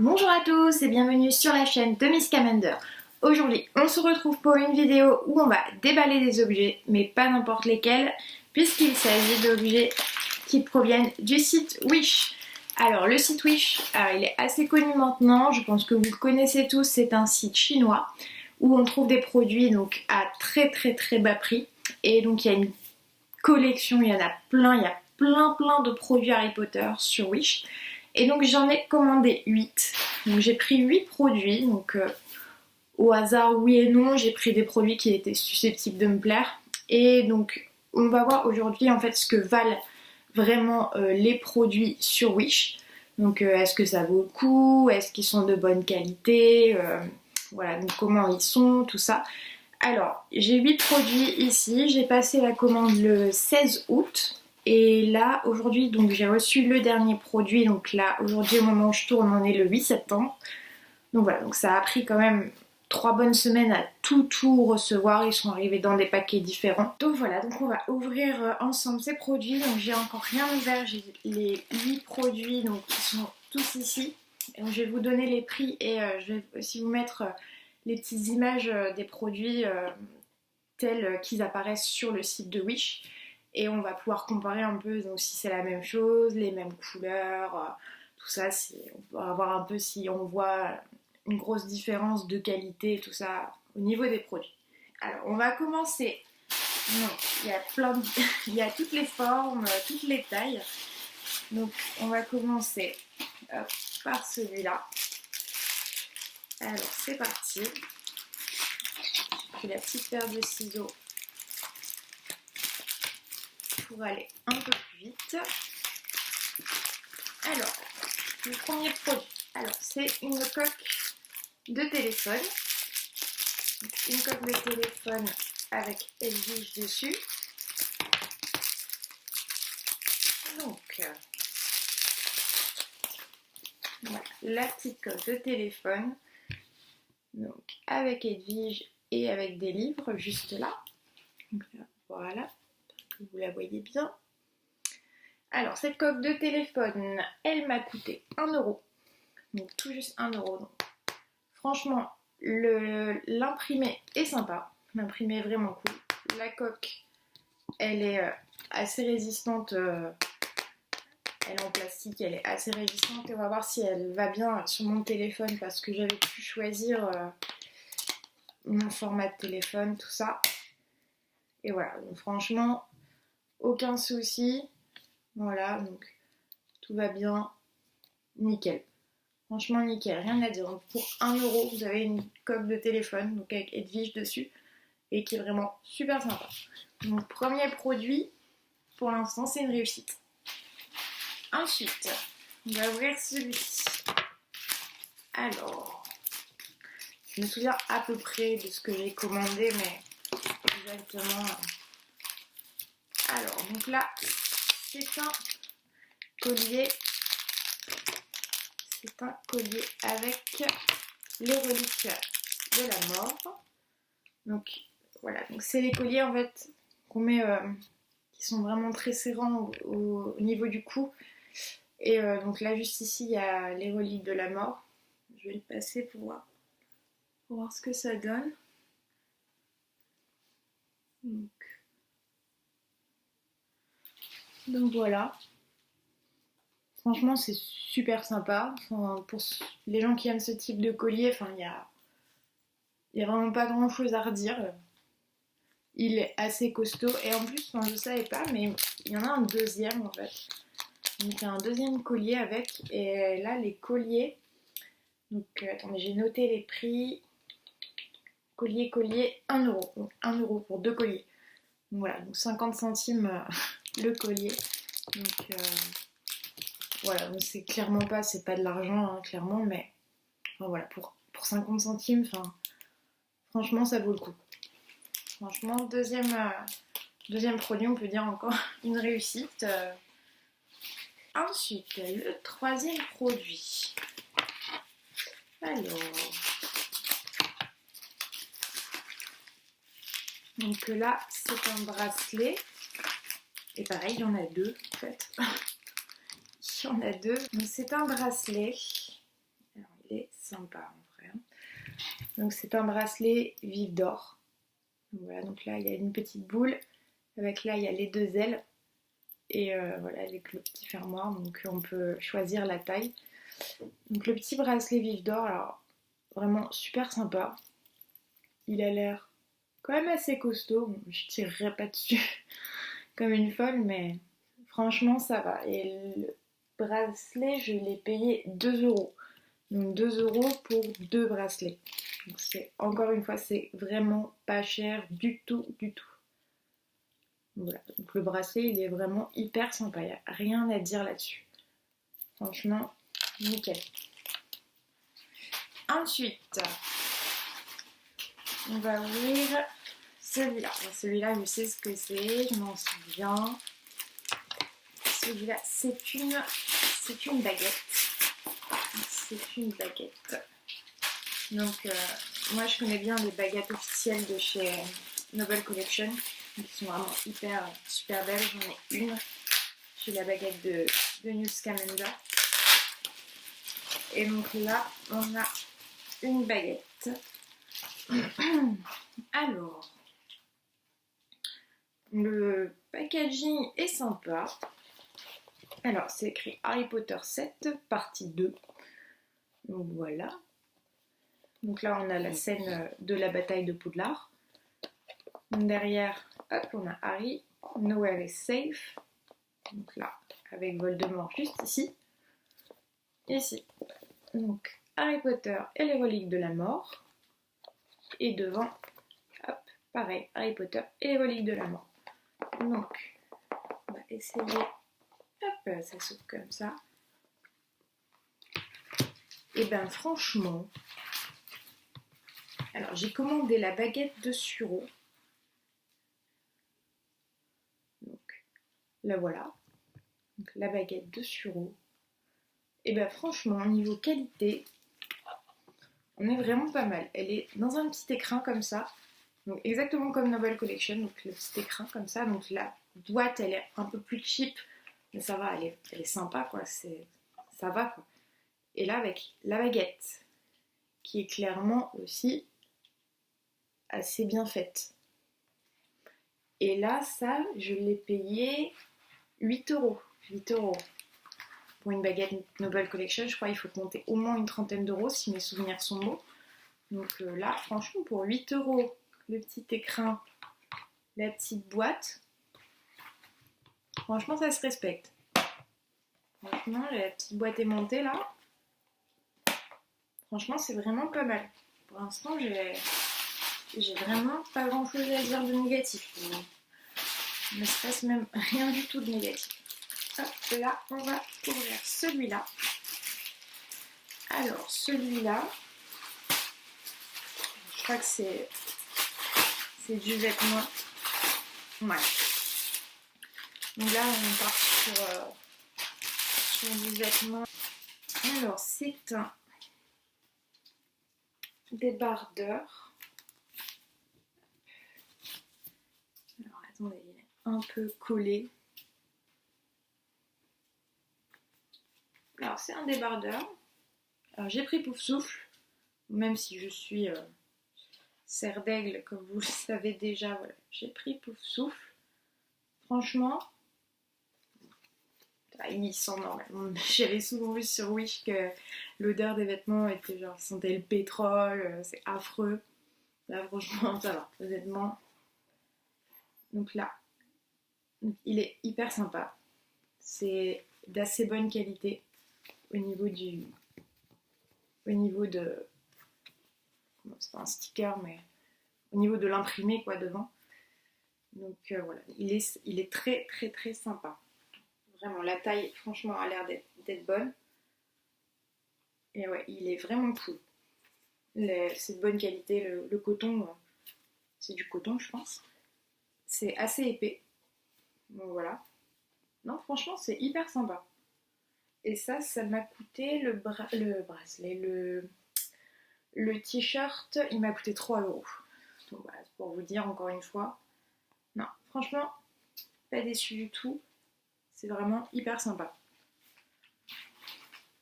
Bonjour à tous et bienvenue sur la chaîne de Miss Scamander. Aujourd'hui, on se retrouve pour une vidéo où on va déballer des objets, mais pas n'importe lesquels, puisqu'il s'agit d'objets qui proviennent du site Wish. Alors, le site Wish, il est assez connu maintenant, je pense que vous le connaissez tous, c'est un site chinois où on trouve des produits donc à très bas prix. Et donc, il y a une collection, il y en a plein, il y a plein de produits Harry Potter sur Wish. Et donc j'en ai commandé 8. Donc j'ai pris 8 produits. Donc au hasard oui et non, j'ai pris des produits qui étaient susceptibles de me plaire. Et donc on va voir aujourd'hui en fait ce que valent vraiment les produits sur Wish. Donc est-ce que ça vaut le coup? Est-ce qu'ils sont de bonne qualité? Voilà, donc comment ils sont, tout ça. Alors, j'ai 8 produits ici. J'ai passé la commande le 16 août. Et là, aujourd'hui, donc j'ai reçu le dernier produit. Donc là, aujourd'hui, au moment où je tourne, on est le 8 septembre. Donc voilà, donc ça a pris quand même 3 bonnes semaines à tout recevoir. Ils sont arrivés dans des paquets différents. Donc voilà, donc on va ouvrir ensemble ces produits. Donc j'ai encore rien ouvert. J'ai les 8 produits donc, qui sont tous ici. Et donc, je vais vous donner les prix et je vais aussi vous mettre les petites images des produits tels qu'ils apparaissent sur le site de Wish. Et on va pouvoir comparer un peu donc, si c'est la même chose, les mêmes couleurs, tout ça. On va voir un peu si on voit une grosse différence de qualité, tout ça au niveau des produits. Alors on va commencer. Non, il y a il y a toutes les formes, toutes les tailles. Donc on va commencer par celui-là. Alors c'est parti. J'ai la petite paire de ciseaux pour aller un peu plus vite. Alors, le premier produit, alors c'est une coque de téléphone. Donc, une coque de téléphone avec Edwige dessus. Donc, voilà, la petite coque de téléphone. Donc, avec Edwige et avec des livres juste là. Donc, voilà, que vous la voyez bien. Alors, cette coque de téléphone, elle m'a coûté 1€. Donc, tout juste 1€. Donc, franchement, l'imprimé est sympa. L'imprimé est vraiment cool. La coque, elle est assez résistante. Elle est en plastique, elle est assez résistante. Et on va voir si elle va bien sur mon téléphone parce que j'avais pu choisir mon format de téléphone, tout ça. Et voilà, donc franchement, aucun souci. Voilà, donc tout va bien. Nickel. Franchement nickel, rien à dire. Donc pour 1€, vous avez une coque de téléphone, donc avec Edwige dessus, et qui est vraiment super sympa. Donc premier produit, pour l'instant c'est une réussite. Ensuite, on va ouvrir celui-ci. Alors, je me souviens à peu près de ce que j'ai commandé, mais exactement. Alors, donc là, c'est un collier. C'est un collier avec les reliques de la mort. Donc voilà, donc c'est les colliers en fait qu'on met, qui sont vraiment très serrants au niveau du cou. Et donc là juste ici il y a les reliques de la mort. Je vais le passer pour voir ce que ça donne. Donc voilà. Franchement c'est super sympa. Enfin, pour les gens qui aiment ce type de collier, enfin, il y a vraiment pas grand chose à redire. Il est assez costaud et en plus, enfin, je savais pas, mais il y en a un deuxième en fait. Donc il y a un deuxième collier avec, et là les colliers, donc attendez, j'ai noté les prix. Collier, 1€. Donc 1€ pour 2 colliers. Donc voilà, donc 50 centimes le collier. Donc voilà, donc c'est clairement pas, c'est pas de l'argent, hein, clairement, mais enfin, voilà, pour 50 centimes, enfin, franchement ça vaut le coup. Franchement, deuxième produit, on peut dire encore une réussite. Ensuite, le troisième produit. Alors, donc là, c'est un bracelet. Et pareil, il y en a deux en fait. Il y en a deux. Donc c'est un bracelet. Alors, est sympa en vrai. Donc c'est un bracelet vif d'or. Voilà, donc là il y a une petite boule, avec là il y a les deux ailes, et voilà avec le petit fermoir, donc on peut choisir la taille. Donc le petit bracelet vif d'or, alors vraiment super sympa. Il a l'air quand même assez costaud, bon, je tirerai pas dessus comme une folle, mais franchement ça va. Et le bracelet, je l'ai payé 2 euros. Donc 2 euros pour 2 bracelets. Donc c'est, encore une fois, c'est vraiment pas cher du tout, du tout. Voilà, donc le bracelet, il est vraiment hyper sympa, il n'y a rien à dire là-dessus. Franchement, nickel. Ensuite, on va ouvrir celui-là. Celui-là, je sais ce que c'est, je m'en souviens. Celui-là, c'est une baguette. C'est une baguette. Donc, moi, je connais bien les baguettes officielles de chez Noble Collection. Qui sont vraiment hyper, super belles. J'en ai une. J'ai la baguette de New Scamander. Et donc là, on a une baguette. Alors, le packaging est sympa. Alors, c'est écrit Harry Potter 7, partie 2. Donc voilà. Donc là, on a la scène de la bataille de Poudlard. Derrière, hop, on a Harry. Nowhere is safe. Donc là, avec Voldemort juste ici. Ici. Donc, Harry Potter et les reliques de la mort. Et devant, hop, pareil, Harry Potter et les reliques de la mort. Donc, on va essayer. Hop, ça s'ouvre comme ça. Et ben franchement, alors j'ai commandé la baguette de sureau. Donc, la voilà. Donc, la baguette de sureau. Et ben franchement, niveau qualité, on est vraiment pas mal. Elle est dans un petit écrin comme ça. Donc exactement comme Noble Collection, donc le petit écrin comme ça. Donc la boîte, elle est un peu plus cheap, mais ça va, elle est sympa quoi. Ça va quoi. Et là avec la baguette, qui est clairement aussi assez bien faite. Et là, ça, je l'ai payé 8 euros. 8 euros. Pour une baguette Noble Collection, je crois qu'il faut compter au moins une trentaine d'euros si mes souvenirs sont bons. Donc là, franchement, pour 8 euros, le petit écrin, la petite boîte, franchement, ça se respecte. Franchement, la petite boîte aimantée là, franchement, c'est vraiment pas mal. Pour l'instant, j'ai vraiment pas grand chose à dire de négatif. Il ne se passe même rien du tout de négatif. Hop, là, on va ouvrir celui-là. Alors, celui-là, je crois que c'est du vêtement. Ouais. Donc là, on part sur du vêtement. Alors, c'est un débardeur. Alors, attendez, il est un peu collé. Alors, c'est un débardeur. Alors, j'ai pris Pouf Souffle, même si je suis serre d'aigle, comme vous le savez déjà. Voilà, j'ai pris Pouf Souffle. Franchement, il sent normal. J'avais souvent vu sur Wish que l'odeur des vêtements était genre, sentait le pétrole, c'est affreux. Là, franchement, ça va, honnêtement. Donc là, il est hyper sympa. C'est d'assez bonne qualité au niveau de, c'est pas un sticker, mais au niveau de l'imprimé quoi devant. Donc voilà, il est très très très sympa. Vraiment, la taille, franchement, a l'air d'être bonne. Et ouais, il est vraiment cool. C'est de bonne qualité. Le coton, c'est du coton, je pense. C'est assez épais. Donc voilà. Non, franchement, c'est hyper sympa. Et ça m'a coûté le bracelet, le t-shirt, il m'a coûté 3 euros. Donc voilà, c'est pour vous dire encore une fois. Non, franchement, pas déçu du tout. C'est vraiment hyper sympa.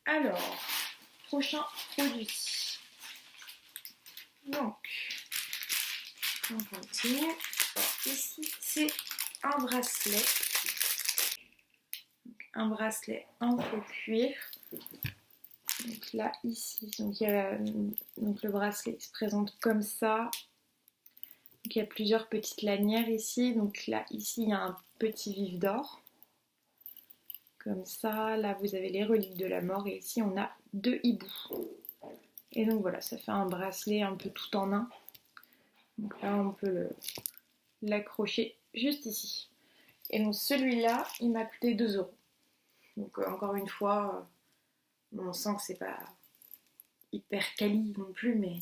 Alors, prochain produit. Donc, on continue. Alors, ici, c'est un bracelet. Un bracelet en faux cuir. Donc là, ici, donc le bracelet se présente comme ça. Donc, il y a plusieurs petites lanières ici. Donc là, ici, il y a un petit vif d'or. Comme ça. Là, vous avez les reliques de la mort. Et ici, on a 2 hiboux. Et donc voilà, ça fait un bracelet un peu tout en un. Donc là, on peut l'accrocher juste ici. Et donc celui-là, il m'a coûté 2 euros. Donc encore une fois, on sent que c'est pas hyper quali non plus, mais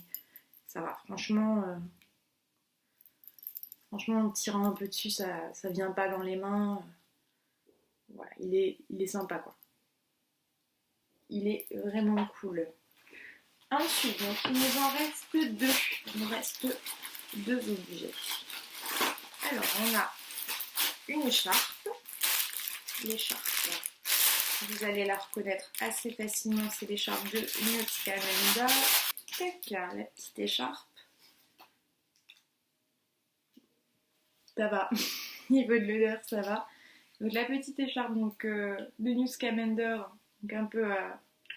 ça va. Franchement, en tirant un peu dessus, ça vient pas dans les mains. Voilà, il est sympa quoi. Il est vraiment cool. Ensuite, donc, il nous en reste 2. Il nous reste 2 objets. Alors, on a une écharpe. L'écharpe, vous allez la reconnaître assez facilement, c'est l'écharpe de Newt Scamander. Tac, là, la petite écharpe. Ça va, niveau de l'odeur, ça va. Donc la petite écharpe donc, de Newt Scamander, donc un peu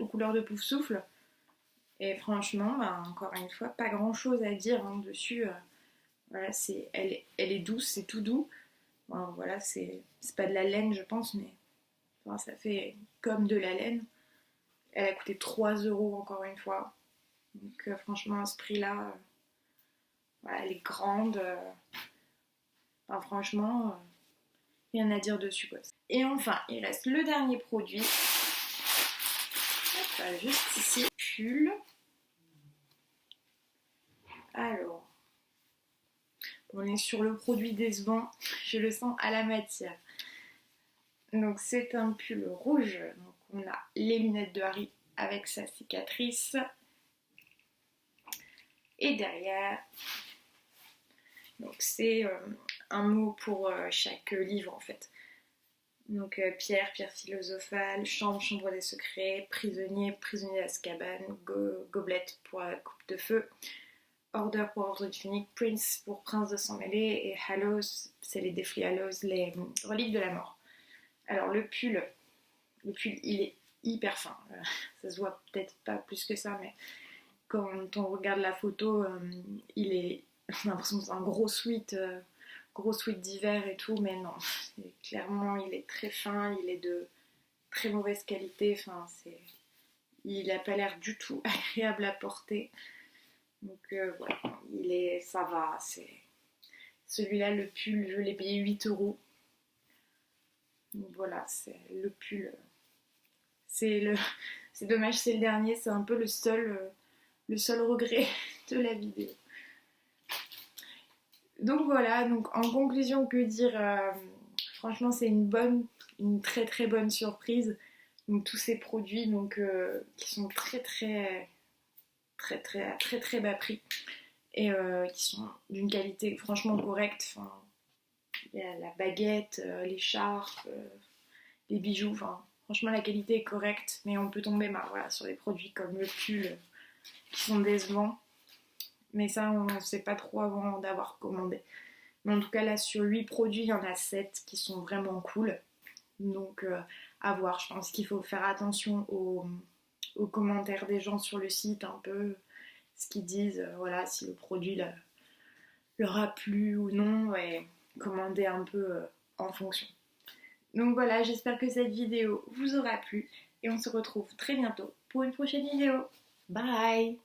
aux couleurs de Pouf Souffle. Et franchement, bah, encore une fois, pas grand chose à dire hein, dessus. Voilà, elle est douce, c'est tout doux. Bon, voilà, c'est pas de la laine, je pense, mais enfin, ça fait comme de la laine. Elle a coûté 3 euros encore une fois. Donc franchement, à ce prix-là, voilà, elle est grande. Enfin, franchement, rien à dire dessus quoi. Et enfin, il reste le dernier produit. Hop, juste ici, pull. Alors, on est sur le produit décevant, je le sens à la matière. Donc c'est un pull rouge, donc on a les lunettes de Harry avec sa cicatrice. Et derrière, donc c'est un mot pour chaque livre en fait. Donc pierre, pierre philosophale, chambre, chambre des secrets, prisonnier, prisonnier d'Azkaban, goblette pour la coupe de feu, Order pour Ordre du Phénix, Prince pour Prince de sang mêlé et Hallows, c'est les Deathly Hallows, les reliques de la mort. Alors le pull il est hyper fin, ça se voit peut-être pas plus que ça, mais quand on regarde la photo, on a l'impression que c'est un gros sweat d'hiver et tout, mais non, clairement il est très fin, il est de très mauvaise qualité, enfin il n'a pas l'air du tout agréable à porter. Donc voilà, ça va, celui-là, le pull, je l'ai payé 8 euros. Donc voilà, c'est le pull. C'est dommage, c'est le dernier, c'est un peu le seul regret de la vidéo. Donc voilà, donc en conclusion, que dire, franchement c'est une très très bonne surprise. Donc tous ces produits donc, qui sont très bas prix et qui sont d'une qualité franchement correcte. Enfin, il y a la baguette, l'écharpe, les bijoux, enfin franchement la qualité est correcte, mais on peut tomber voilà, sur des produits comme le pull qui sont décevants. Mais ça, on ne sait pas trop avant d'avoir commandé. Mais en tout cas, là, sur 8 produits, il y en a 7 qui sont vraiment cool. Donc, à voir. Je pense qu'il faut faire attention aux commentaires des gens sur le site, un peu ce qu'ils disent. Voilà, si le produit leur a plu ou non, et commander un peu en fonction. Donc voilà, j'espère que cette vidéo vous aura plu. Et on se retrouve très bientôt pour une prochaine vidéo. Bye!